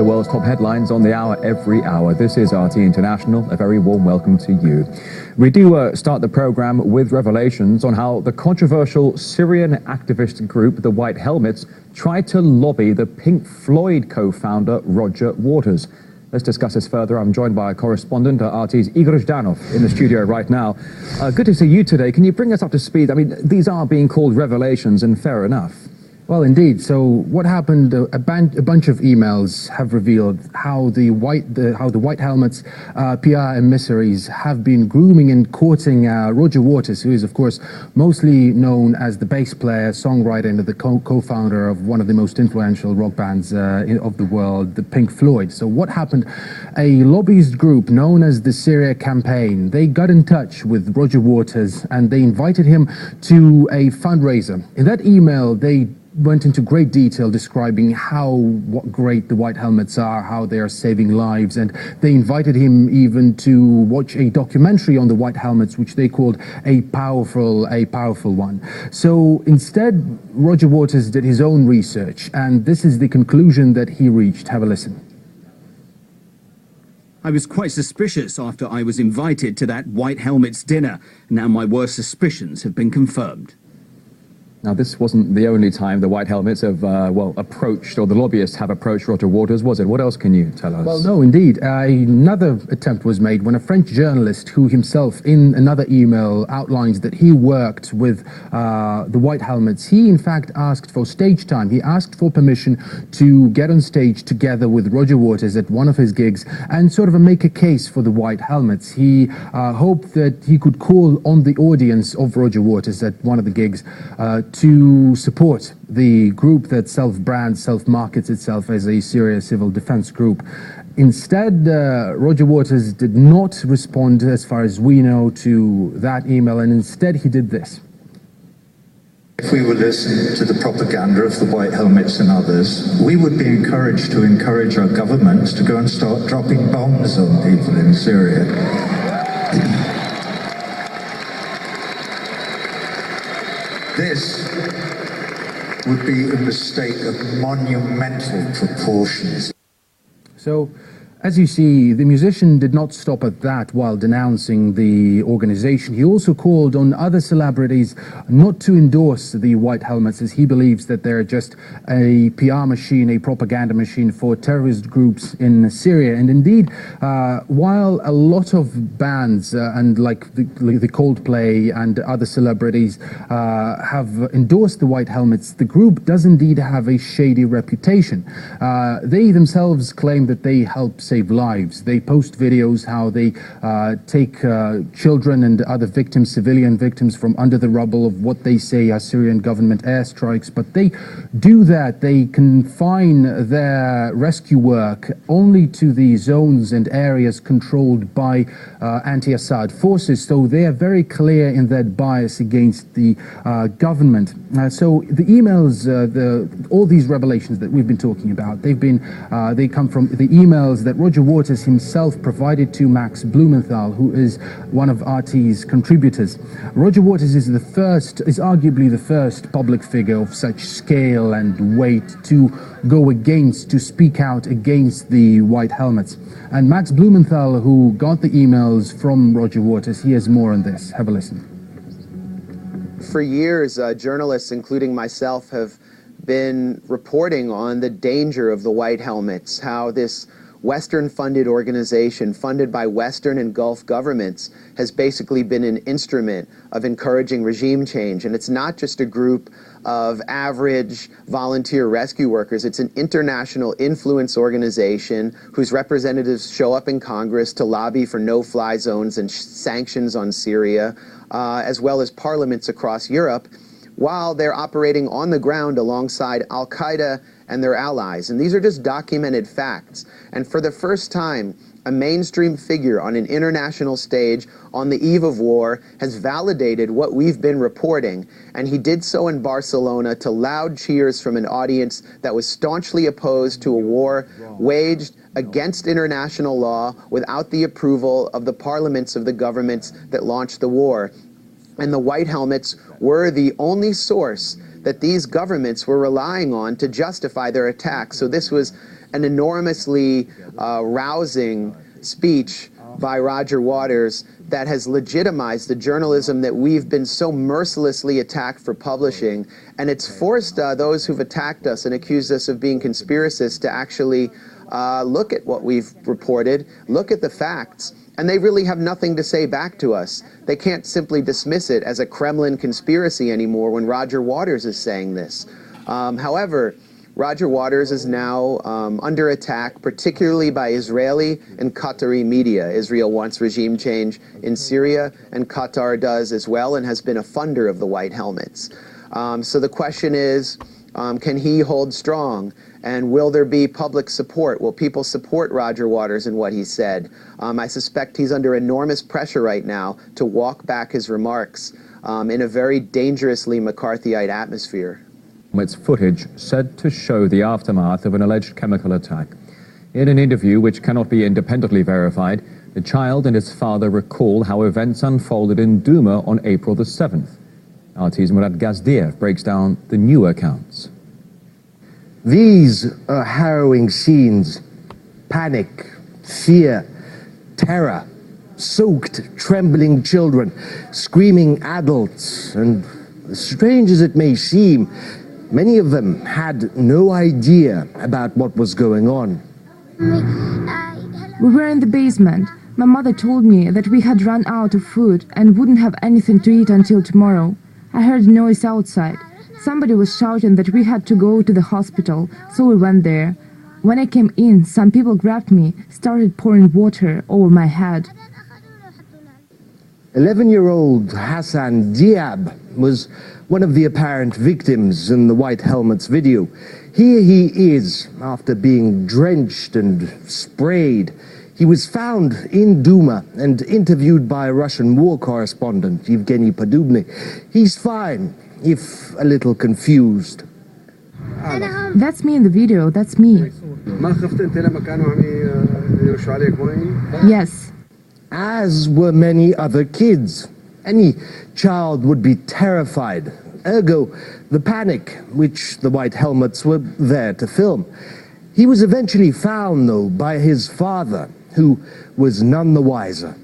the world's top headlines on the hour every hour. This is RT International. A very warm welcome to you. We do start the program with revelations on how the controversial Syrian activist group, the White Helmets, tried to lobby the Pink Floyd co-founder Roger Waters. Let's discuss this further. I'm joined by a correspondent, RT's Igor Zhdanov, in the studio right now. Good to see you today. Can you bring us up to speed? I mean, these are being called revelations, and fair enough. Well, indeed. So what happened, a bunch of emails have revealed how the White Helmets PR emissaries have been grooming and courting Roger Waters, who is, of course, mostly known as the bass player, songwriter, and the co-founder of one of the most influential rock bands of the world, the Pink Floyd. So what happened? A lobbyist group known as the Syria Campaign, they got in touch with Roger Waters and they invited him to a fundraiser. In that email, they went into great detail describing what great the White Helmets are, how they are saving lives, and they invited him even to watch a documentary on the White Helmets, which they called a powerful one. So instead, Roger Waters did his own research, and this is the conclusion that he reached. Have a listen. I was quite suspicious after I was invited to that White Helmets dinner. Now my worst suspicions have been confirmed. Now, this wasn't the only time the White Helmets have, approached, or the lobbyists have approached Roger Waters, was it? What else can you tell us? Well, no, indeed. Another attempt was made when a French journalist, who himself in another email outlines that he worked with the White Helmets, he in fact asked for stage time. He asked for permission to get on stage together with Roger Waters at one of his gigs and sort of make a case for the White Helmets. He hoped that he could call on the audience of Roger Waters at one of the gigs to support the group that self-brands, self-markets itself as a Syria civil defense group. Instead, Roger Waters did not respond, as far as we know, to that email, and instead he did this. If we were listening to the propaganda of the White Helmets and others, we would be encouraged to encourage our governments to go and start dropping bombs on people in Syria. This would be a mistake of monumental proportions. So, as you see, the musician did not stop at that while denouncing the organization. He also called on other celebrities not to endorse the White Helmets, as he believes that they're just a PR machine, a propaganda machine for terrorist groups in Syria. And indeed, while a lot of bands and like the Coldplay and other celebrities have endorsed the White Helmets, the group does indeed have a shady reputation. They themselves claim that they help save lives. They post videos how they take children and other victims, civilian victims, from under the rubble of what they say are Syrian government airstrikes. But they do that. They confine their rescue work only to the zones and areas controlled by anti-Assad forces. So they are very clear in that bias against the government. So the emails, all these revelations that we've been talking about, they come from the emails that Roger Waters himself provided to Max Blumenthal, who is one of RT's contributors. Roger Waters is arguably the first public figure of such scale and weight to speak out against the White Helmets. And Max Blumenthal, who got the emails from Roger Waters, he has more on this. Have a listen. For years, journalists, including myself, have been reporting on the danger of the White Helmets, how this Western-funded organization, funded by Western and Gulf governments, has basically been an instrument of encouraging regime change. And it's not just a group of average volunteer rescue workers. It's an international influence organization whose representatives show up in Congress to lobby for no-fly zones and sanctions on Syria, as well as parliaments across Europe, while they're operating on the ground alongside al-Qaeda and their allies. And these are just documented facts. And for the first time, a mainstream figure on an international stage on the eve of war has validated what we've been reporting. And he did so in Barcelona to loud cheers from an audience that was staunchly opposed to a war waged against international law without the approval of the parliaments of the governments that launched the war. And the White Helmets were the only source that these governments were relying on to justify their attacks. So this was an enormously rousing speech by Roger Waters that has legitimized the journalism that we've been so mercilessly attacked for publishing, and it's forced those who've attacked us and accused us of being conspiracists to actually look at what we've reported, look at the facts, and they really have nothing to say back to us. They can't simply dismiss it as a Kremlin conspiracy anymore when Roger Waters is saying this. However, Roger Waters is now under attack, particularly by Israeli and Qatari media. Israel wants regime change in Syria, and Qatar does as well, and has been a funder of the White Helmets. So the question is, can he hold strong? And will there be public support? Will people support Roger Waters and what he said? I suspect he's under enormous pressure right now to walk back his remarks in a very dangerously McCarthyite atmosphere. It's footage said to show the aftermath of an alleged chemical attack. In an interview which cannot be independently verified, the child and his father recall how events unfolded in Douma on April the 7th. RT's Murad Gazdiev breaks down the new accounts. These are harrowing scenes. Panic, fear, terror, soaked, trembling children, screaming adults, and as strange as it may seem, many of them had no idea about what was going on. We were in the basement. My mother told me that we had run out of food and wouldn't have anything to eat until tomorrow. I heard noise outside. Somebody was shouting that we had to go to the hospital, so we went there. When I came in, some people grabbed me, started pouring water over my head. 11-year-old Hassan Diab was one of the apparent victims in the White Helmets video. Here he is, after being drenched and sprayed. He was found in Douma and interviewed by Russian war correspondent Yevgeny Podubny. He's fine, if a little confused. That's me in the video, that's me. Yes. As were many other kids. Any child would be terrified. Ergo, the panic, which the White Helmets were there to film. He was eventually found, though, by his father, who was none the wiser.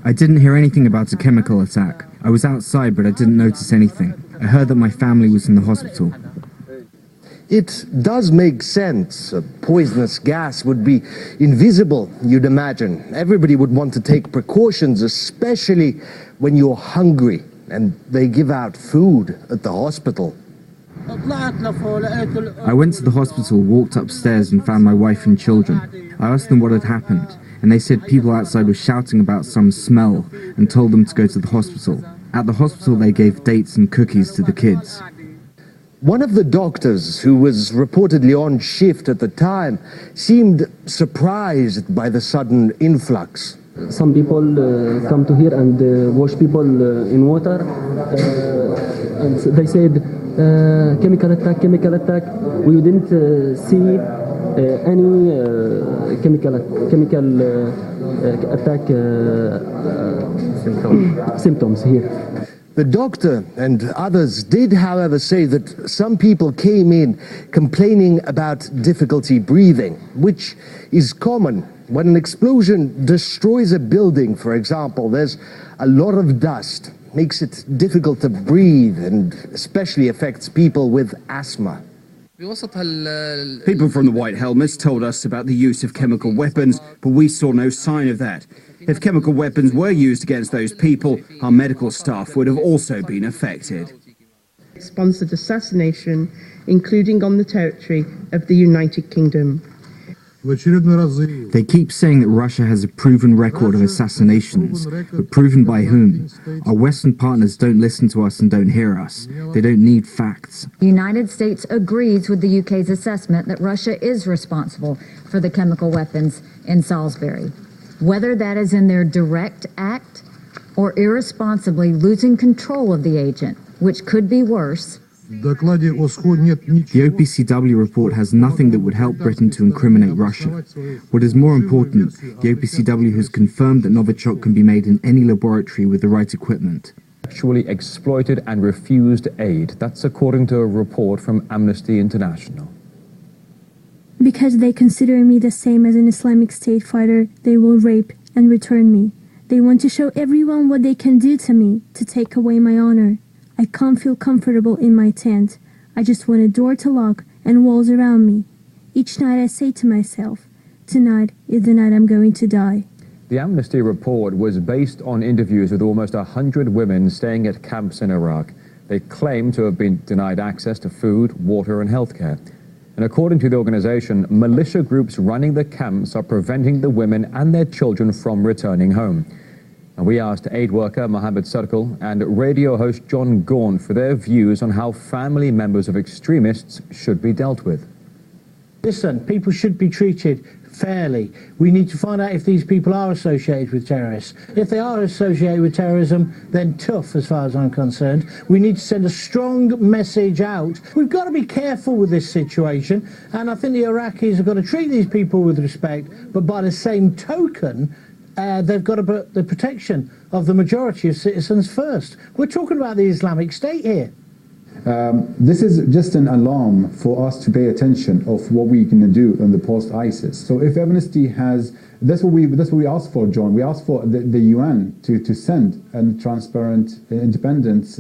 I didn't hear anything about a chemical attack. I was outside, but I didn't notice anything. I heard that my family was in the hospital. It does make sense. A poisonous gas would be invisible, you'd imagine. Everybody would want to take precautions, especially when you're hungry and they give out food at the hospital. I went to the hospital, walked upstairs and found my wife and children. I asked them what had happened, and they said people outside were shouting about some smell and told them to go to the hospital. At the hospital, they gave dates and cookies to the kids. One of the doctors, who was reportedly on shift at the time, seemed surprised by the sudden influx. Some people come to here and wash people in water, and they said, chemical attack, chemical attack. We didn't see any chemical attack symptoms here. The doctor and others did, however, say that some people came in complaining about difficulty breathing, which is common. When an explosion destroys a building, for example, there's a lot of dust, makes it difficult to breathe, and especially affects people with asthma. People from the White Helmets told us about the use of chemical weapons, but we saw no sign of that. If chemical weapons were used against those people, our medical staff would have also been affected. Sponsored assassination, including on the territory of the United Kingdom. They keep saying that Russia has a proven record of assassinations, but proven by whom? Our Western partners don't listen to us and don't hear us. They don't need facts. The United States agrees with the UK's assessment that Russia is responsible for the chemical weapons in Salisbury. Whether that is in their direct act or irresponsibly losing control of the agent, which could be worse. The OPCW report has nothing that would help Britain to incriminate Russia. What is more important, the OPCW has confirmed that Novichok can be made in any laboratory with the right equipment. Sexually exploited and refused aid. That's according to a report from Amnesty International. Because they consider me the same as an Islamic State fighter, they will rape and return me. They want to show everyone what they can do to me, to take away my honor. I can't feel comfortable in my tent. I just want a door to lock and walls around me. Each night I say to myself, tonight is the night I'm going to die. The Amnesty report was based on interviews with almost 100 women staying at camps in Iraq. They claim to have been denied access to food, water and healthcare. And according to the organization, militia groups running the camps are preventing the women and their children from returning home. And we asked aid worker Mohammed Sarkal and radio host John Gaunt for their views on how family members of extremists should be dealt with. Listen, people should be treated fairly. We need to find out if these people are associated with terrorists. If they are associated with terrorism, then tough as far as I'm concerned. We need to send a strong message out. We've got to be careful with this situation, and I think the Iraqis have got to treat these people with respect, but by the same token, they've got to put the protection of the majority of citizens first. We're talking about the Islamic State here. This is just an alarm for us to pay attention of what we're going to do on the post-ISIS. So if Amnesty has, that's what we asked for, John. We asked for the UN to send a transparent, independent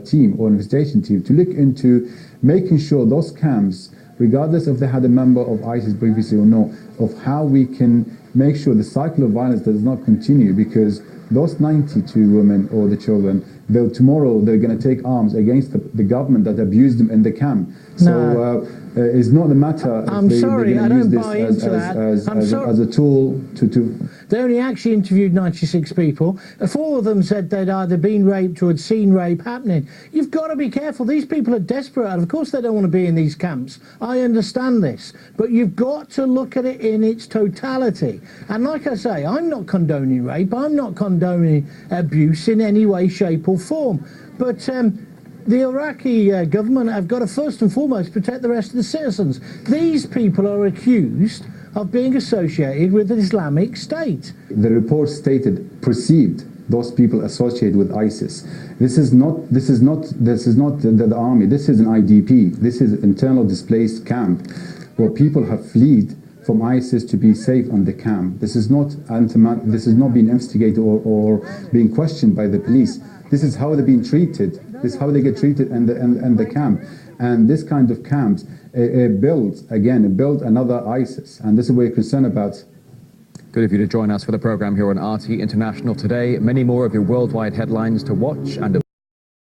team or investigation team to look into making sure those camps, regardless if they had a member of ISIS previously or not, of how we can make sure the cycle of violence does not continue, because those 92 women or the children, tomorrow they're going to take arms against the government that abused them in the camp. So it's not a matter if I'm sorry, they're I going to don't buy into that. as a tool to... They only actually interviewed 96 people. 4 of them said they'd either been raped or had seen rape happening. You've got to be careful. These people are desperate. Of course they don't want to be in these camps. I understand this. But you've got to look at it in its totality. And like I say, I'm not condoning rape. I'm not condoning abuse in any way, shape or form. But the Iraqi government have got to first and foremost protect the rest of the citizens. These people are accused of being associated with the Islamic State. The report stated, perceived those people associated with ISIS. This is not the army. This is an IDP. This is internal displaced camp where people have fled from ISIS to be safe on the camp. This is not being investigated or being questioned by the police. This is how they're being treated. This is how they get treated in the camp. And this kind of camps build another ISIS. And this is what we're concerned about. Good of you to join us for the program here on RT International today. Many more of your worldwide headlines to watch and